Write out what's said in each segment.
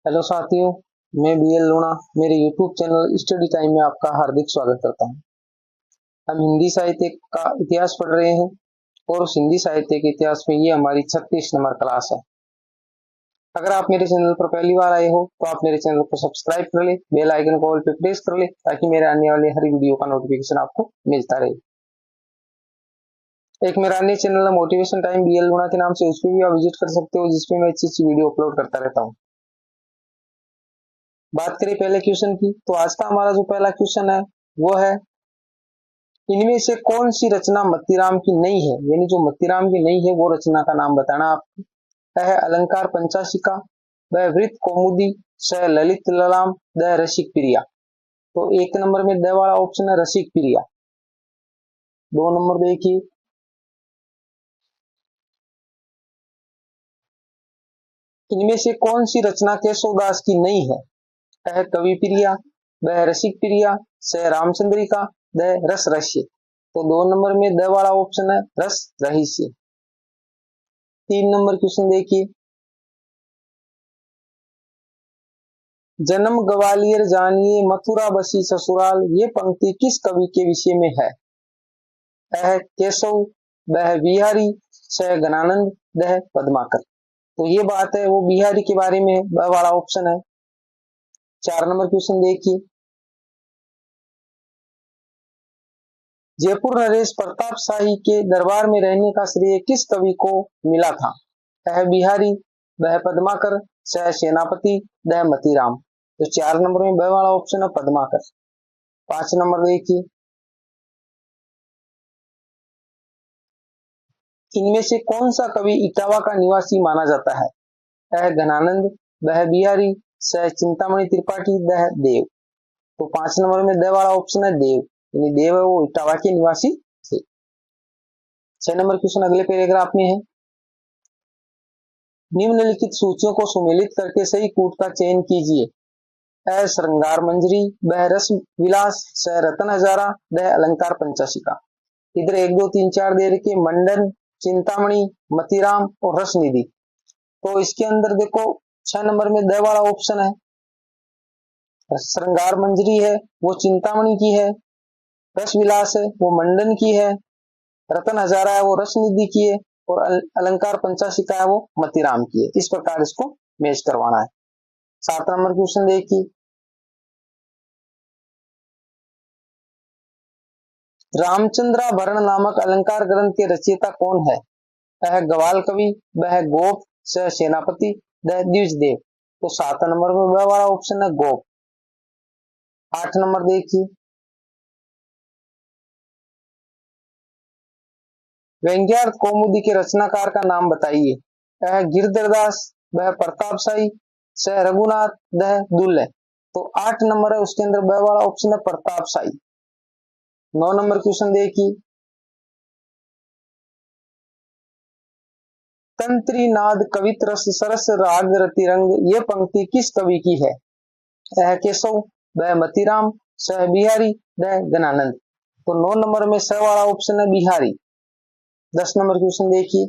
Hello साथियों, मैं BL लूणा मेरे यूट्यूब चैनल स्टडी टाइम में आपका हार्दिक स्वागत करता हूं। हम हिंदी साहित्य का इतिहास पढ़ रहे हैं और उस हिंदी साहित्य के इतिहास में ये हमारी 36 नंबर क्लास है। अगर आप मेरे चैनल पर पहली बार आए हो तो आप मेरे चैनल को सब्सक्राइब कर ले, बेल आइकन को ऑल पे प्रेस कर ले ताकि मेरे आने वाले हर वीडियो का नोटिफिकेशन आपको मिलता रहे। एक मेरा अन्य चैनल है मोटिवेशन टाइम बीएल लूणा के नाम से, उस पर भी आप विजिट कर सकते हो, जिसमें मैं अच्छी वीडियो अपलोड करता रहता हूँ। बात करें पहले क्वेश्चन की, तो आज का हमारा जो पहला क्वेश्चन है वो है, इनमें से कौन सी रचना मत्तीराम की नहीं है, यानी जो मत्तीराम की नहीं है वो रचना का नाम बताना आपको। है अलंकार पंचाशिका, व वृत्त कौमुदी, स ललित ललाम, द रसिक प्रिया। तो एक नंबर में द वाला ऑप्शन है रसिक प्रिया। दो नंबर देखिए, इनमें से कौन सी रचना केशवदास की नहीं है। है कवि प्रिया, व रसिक प्रिया, स रामचंद्रिका, द रस रहस्य। तो दो नंबर में द वाला ऑप्शन है रस रहस्य। तीन नंबर क्वेश्चन देखिए, जन्म ग्वालियर जानिए मथुरा बसी ससुराल, ये पंक्ति किस कवि के विषय में है। अ केशव, ब बिहारी, स गणानंद, द पद्माकर। तो ये बात है वो बिहारी के बारे में, ब वाला ऑप्शन है। चार नंबर क्वेश्चन देखिए, जयपुर नरेश प्रताप शाही के दरबार में रहने का श्रेय किस कवि को मिला था। अ बिहारी, ब पद्माकर, स सेनापति, द मतीराम। तो चार नंबर में ब वाला ऑप्शन है पद्माकर। पांच नंबर देखिए, इनमें से कौन सा कवि इटावा का निवासी माना जाता है। अ घनानंद, ब बिहारी, स चिंतामणि त्रिपाठी, द देव। तो पांच नंबर में द वाला ऑप्शन है देव, यानी देव है वो इटावा के निवासी थे। छह नंबर क्वेश्चन अगले पैराग्राफ में है, निम्नलिखित सूचियों को सुमेलित करके सही कूट का चयन कीजिए। अ श्रृंगार मंजरी, ब रस विलास, स रतन हजारा, द अलंकार पंचाशिका। इधर एक दो तीन चार दे रखे, मंडन, चिंतामणि, मतीराम और रसनिधि। तो इसके अंदर देखो 6 नंबर में द वाला ऑप्शन है। श्रृंगार मंजरी है वो चिंतामणि की है, रस विलास है वो मंडन की है, रतन हजारा है वो रसनिधि की है, और अलंकार पंचाशिका है वो मतीराम की है। इस प्रकार इसको मैच करवाना है। 7 नंबर क्वेश्चन देखिए, रामचंद्राभरण नामक अलंकार ग्रंथ के रचयिता कौन है। अ गवाल कवि, ब गोप, स सेनापति, द द्विजदेव। तो 7 नंबर में ब वाला ऑप्शन है गोप। 8 नंबर देखिए, व्यंग्यार्थ कौमुदी के रचनाकार का नाम बताइए। अ गिरधरदास, ब प्रताप शाही, स रघुनाथ, द दुल्ले। तो 8 नंबर है उसके अंदर ब वाला ऑप्शन है प्रताप शाही। 9 नंबर क्वेश्चन देखिए, तंत्री नाद कवित रस सरस राग रतिरंग, ये पंक्ति किस कवि की है। अ केशव, ब मतीराम, स बिहारी, द गणानंद। तो 9 नंबर में स वाला ऑप्शन है बिहारी। 10 नंबर क्वेश्चन देखिए,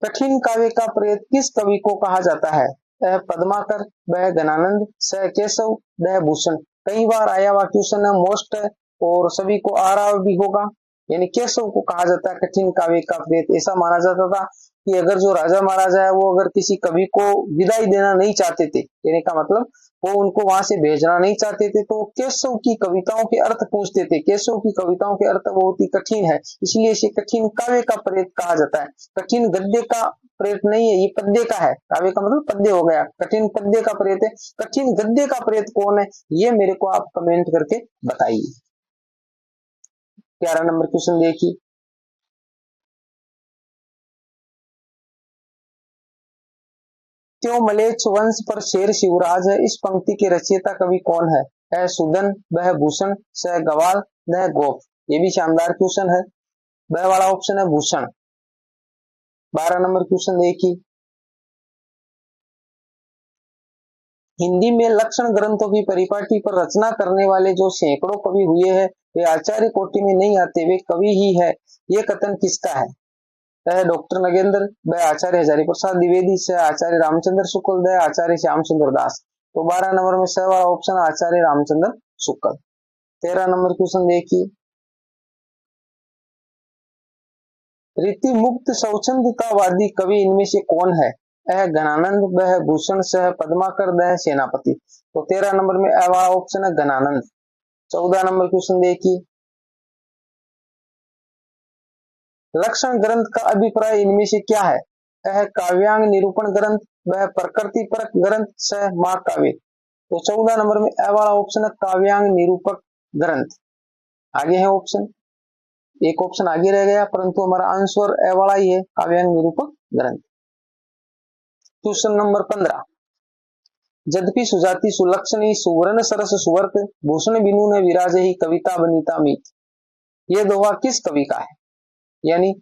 कठिन काव्य का प्रेत किस कवि को कहा जाता है। अ पद्माकर, ब गणानंद, स केशव, द भूषण। कई बार आया हुआ क्वेश्चन है, मोस्ट है और सभी को आ रहा भी होगा। यानी केशव को कहा जाता है कठिन काव्य का प्रेत। ऐसा माना जाता था कि अगर जो राजा महाराजा है वो अगर किसी कवि को विदाई देना नहीं चाहते थे, यानी का मतलब वो उनको वहां से भेजना नहीं चाहते थे, तो केशव की कविताओं के अर्थ पूछते थे। केशव की कविताओं के अर्थ बहुत ही कठिन है, इसलिए इसे कठिन काव्य का प्रेत कहा जाता है। कठिन गद्य का प्रेत नहीं है, ये पद्य का है। काव्य का मतलब पद्य हो गया, कठिन पद्य का प्रेत है। कठिन गद्य का प्रेत कौन है, ये मेरे को आप कमेंट करके बताइए। 11 नंबर क्वेश्चन देखिए, त्यों मलेच्छ वंश पर शेर शिवराज है, इस पंक्ति के रचयिता कवि कौन है। अ सुदन, ब भूषण, स गवाल, न गोप। ये भी शानदार क्वेश्चन है, ब वाला ऑप्शन है भूषण। 12 नंबर क्वेश्चन देखिए, हिंदी में लक्षण ग्रंथों की परिपाटी पर रचना करने वाले जो सैकड़ों कवि हुए हैं वे आचार्य कोटि में नहीं आते, वे कवि ही है, ये कथन किसका है। डॉक्टर नगेंद्र, ब आचार्य हजारी प्रसाद द्विवेदी, से आचार्य रामचंद्र शुक्ल, द आचार्य श्याम सुंदर दास। तो 12 नंबर में स वाला ऑप्शन आचार्य रामचंद्र शुक्ल। 13 नंबर क्वेश्चन देखिए, रीति मुक्त स्वच्छंदतावादी कवि इनमें से कौन है? घनानंद, ब भूषण, स पद्माकर, द सेनापति। तो 13 नंबर में अ वाला ऑप्शन है घनानंद। 14 नंबर क्वेश्चन देखिए, लक्षण ग्रंथ का अभिप्राय इनमें से क्या है? काव्यांग निरूपण ग्रंथ, वह प्रकृति परक ग्रंथ, स महाकाव्य। तो 14 नंबर में अ वाला ऑप्शन है काव्यांग निरूपक ग्रंथ। आगे है ऑप्शन, एक ऑप्शन आगे रह गया, परंतु हमारा आंसर ए वाला ही है, काव्यांग निरूपक ग्रंथ। क्वेश्चन नंबर 15, यद्यपि सुजाति सुलक्षणी सुवर्ण सरस सुवर्त भूषण बिनु ने विराजे ही कविता बनीता मीत। ये दोहा किस कवि का है? यानी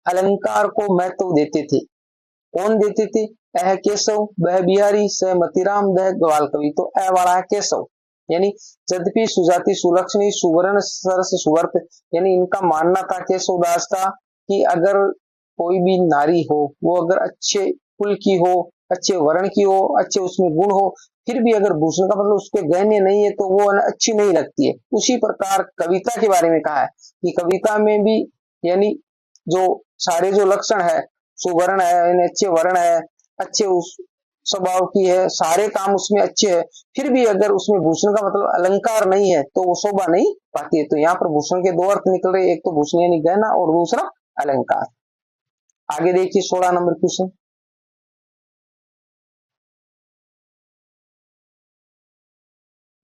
अलंकार को महत्व देते थे, कौन देते थे? अह केशव, बह बिहारी, स मतीराम, दह ग्वाल कवि। तो अ वाला है केशव। यानी यद्यपि सुजाति सुलक्षणी सुवर्ण सरस सुवर्त, यानी इनका मानना था केशवदास का कि अगर कोई भी नारी हो, वो अगर अच्छे कुल की हो, अच्छे वर्ण की हो, अच्छे उसमें गुण हो, फिर भी अगर भूषण का मतलब उसके गहने नहीं है तो वो अच्छी नहीं लगती है। उसी प्रकार कविता के बारे में कहा है कि कविता में भी यानी जो सारे जो लक्षण है, सुवर्ण है, यानी अच्छे वर्ण है, अच्छे उस स्वभाव की है, सारे काम उसमें अच्छे है, फिर भी अगर उसमें भूषण का मतलब अलंकार नहीं है तो वो शोभा नहीं पाती है। तो यहाँ पर भूषण के दो अर्थ निकल रहे, एक तो भूषण यानी गहना और दूसरा अलंकार। आगे देखिए 16 नंबर क्वेश्चन,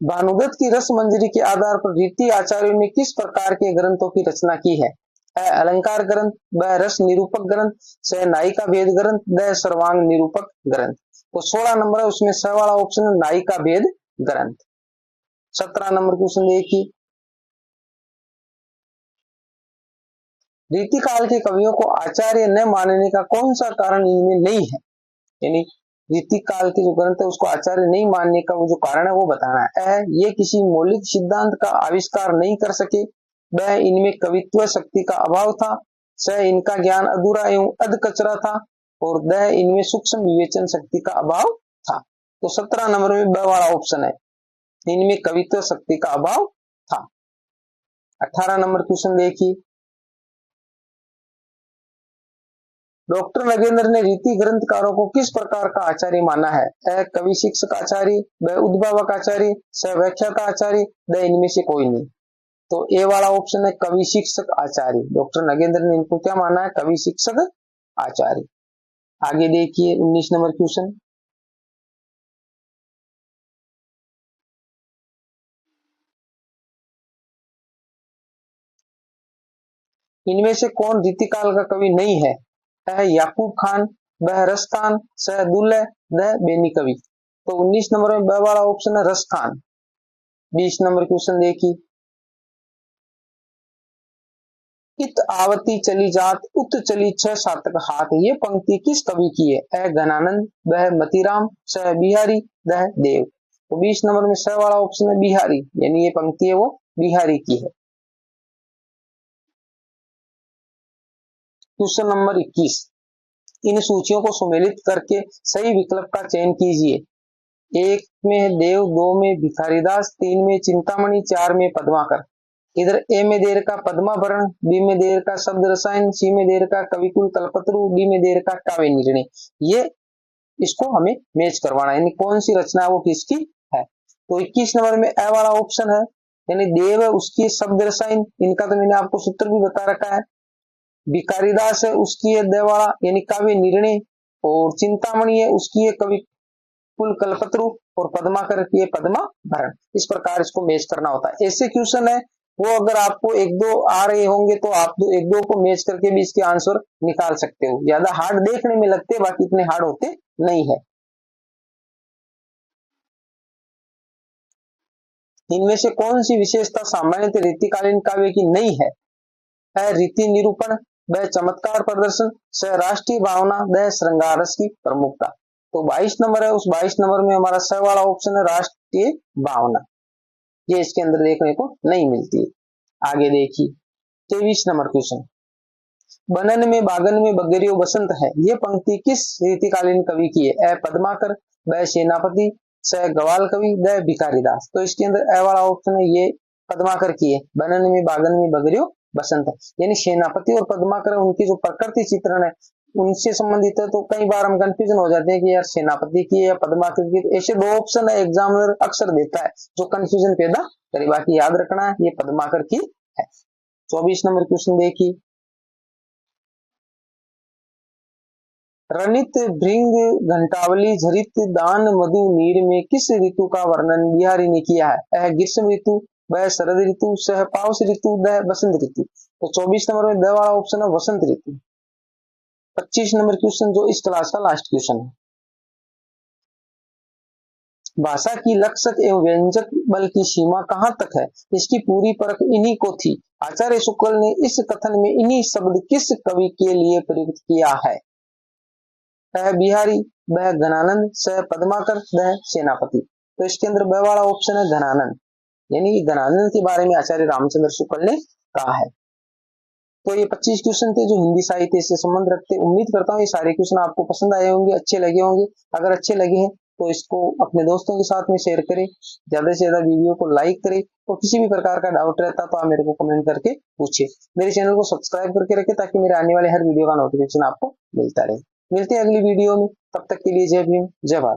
भानुदत्त की रस मंजरी के आधार पर रीति आचार्यों ने किस प्रकार के ग्रंथों की रचना की है? अलंकार ग्रंथ, ब रस निरूपक ग्रंथ, स नायिका भेद ग्रंथ, द सर्वांग निरूपक ग्रंथ। तो 16 नंबर है, उसमें स वाला ऑप्शन है नायिका भेद ग्रंथ। 17 नंबर क्वेश्चन देखिए, रीति काल के कवियों को आचार्य न मानने का कौन सा कारण इनमें नहीं है? यानी रीति काल के जो ग्रंथ है उसको आचार्य नहीं मानने का वो जो कारण है वो बताना है। ये किसी मौलिक सिद्धांत का आविष्कार नहीं कर सके, वह इनमें कवित्व शक्ति का अभाव था, स इनका ज्ञान अधूरा एवं अध कचरा था, और द इनमें सूक्ष्म विवेचन शक्ति का अभाव था। तो 17 नंबर में ब वाला ऑप्शन है, इनमें कवित्व शक्ति का अभाव था। 18 नंबर क्वेश्चन देखिए, डॉक्टर नगेंद्र ने रीति ग्रंथकारों को किस प्रकार का आचार्य माना है? अ कवि शिक्षक आचार्य, ब उद्भावक आचार्य, स व्याख्याता आचार्य, द इनमें से कोई नहीं। तो ए वाला ऑप्शन है कवि शिक्षक आचार्य। डॉक्टर नगेंद्र ने इनको क्या माना है? कवि शिक्षक आचार्य। आगे देखिए 19 नंबर क्वेश्चन, इनमें से कौन रीतिकाल का कवि नहीं है? अ याकूब खान, ब रसखान, स दुल्ह, द बेनी कवि। तो 19 नंबर में ब वाला ऑप्शन है रसखान। 20 नंबर क्वेश्चन देखिए, इत आवती चली जात उत चली छह सातक हाथ, ये पंक्ति किस कवि की है? अ घनानंद, ब मतीराम, स बिहारी, द देव। तो 20 नंबर में स वाला ऑप्शन है बिहारी, यानी ये पंक्ति है वो बिहारी की है। क्वेश्चन नंबर 21, इन सूचियों को सुमेलित करके सही विकल्प का चयन कीजिए। एक में देव, दो में भिखारीदास, तीन में चिंतामणि, चार में पद्माकर। इधर ए में दे रखा पद्माभरण, बी में दे रखा शब्द रसायन, सी में दे रखा कविकुल कल्पतरु, डी में दे रखा काव्य निर्णय। ये इसको हमें मैच करवाना है, यानी कौन सी रचना है वो किसकी है। तो 21 नंबर में ए वाला ऑप्शन है, यानी देव है उसकी शब्द रसायन, इनका तो मैंने आपको सूत्र भी बता रखा है। भिखारीदास है उसकी है देवाड़ा यानी काव्य निर्णय, और चिंतामणि है उसकी है कवि कुल कल्पतरु, और पद्माकर की है पद्मा भरण। इस प्रकार इसको मैच करना होता है। ऐसे क्वेश्चन है वो अगर आपको एक दो आ रहे होंगे तो आप एक दो को मैच करके भी इसके आंसर निकाल सकते हो। ज्यादा हार्ड देखने में लगते, बाकी इतने हार्ड होते नहीं है। इनमें से कौन सी विशेषता सामान्यतः रीतिकालीन काव्य की नहीं है? रीति निरूपण, ब चमत्कार प्रदर्शन, स राष्ट्रीय भावना, द श्रृंगार रस की प्रमुखता। तो 22 नंबर है, उस 22 नंबर में हमारा स वाला ऑप्शन है राष्ट्रीय भावना, ये इसके अंदर देखने को नहीं मिलती है। आगे देखिए 23 नंबर क्वेश्चन, बनन में बागन में बगरियो बसंत है, ये पंक्ति किस रीतिकालीन कवि की है? पद्माकर, ब सेनापति, स गवाल कवि, द भिखारीदास। तो इसके अंदर ए वाला ऑप्शन है ये पद्माकर की है। बनन में बागन में बगरियो बसंत है, यानी सेनापति और पद्माकर उनकी जो प्रकृति चित्रण है उनसे संबंधित है। तो कई बार हम कंफ्यूजन हो जाते हैं कि यार सेनापति की है या पद्माकर की। ऐसे दो ऑप्शन है एग्जामिनर अक्सर देता है जो कंफ्यूजन पैदा करे। बाकी याद रखना ये पद्माकर की है। 24 नंबर क्वेश्चन देखिए, रनित भृंग घंटावली झरित दान मधु नीर में किस ऋतु का वर्णन बिहारी ने किया है? ग्रीष्म ऋतु, व शरद ऋतु, सह पावस ऋतु, द बसंत ऋतु। तो 24 नंबर में द वाला ऑप्शन है वसंत ऋतु। 25 नंबर क्वेश्चन जो इस क्लास का लास्ट क्वेश्चन है, भाषा की लक्षक एवं व्यंजक बल की सीमा कहां तक है? इसकी पूरी परख इन्हीं को थी। आचार्य शुक्ल ने इस कथन में इन्हीं शब्द किस कवि के लिए प्रयुक्त किया है? बिहारी, ब घनानंद, स पद्माकर, द सेनापति। तो इसके अंदर ब वाला ऑप्शन है घनानंद, यानी घनानंद के बारे में आचार्य रामचंद्र शुक्ल ने कहा है। तो ये 25 क्वेश्चन थे जो हिंदी साहित्य से संबंध रखते। उम्मीद करता हूँ ये सारे क्वेश्चन आपको पसंद आए होंगे, अच्छे लगे होंगे। अगर अच्छे लगे हैं तो इसको अपने दोस्तों के साथ में शेयर करें, ज्यादा से ज्यादा वीडियो को लाइक करें, और किसी भी प्रकार का डाउट रहता तो आप मेरे को कमेंट करके पूछे। मेरे चैनल को सब्सक्राइब करके रखें ताकि मेरे आने वाले हर वीडियो का नोटिफिकेशन आपको मिलता रहे। मिलते हैं अगली वीडियो में, तब तक के लिए जय भीम, जय भारत।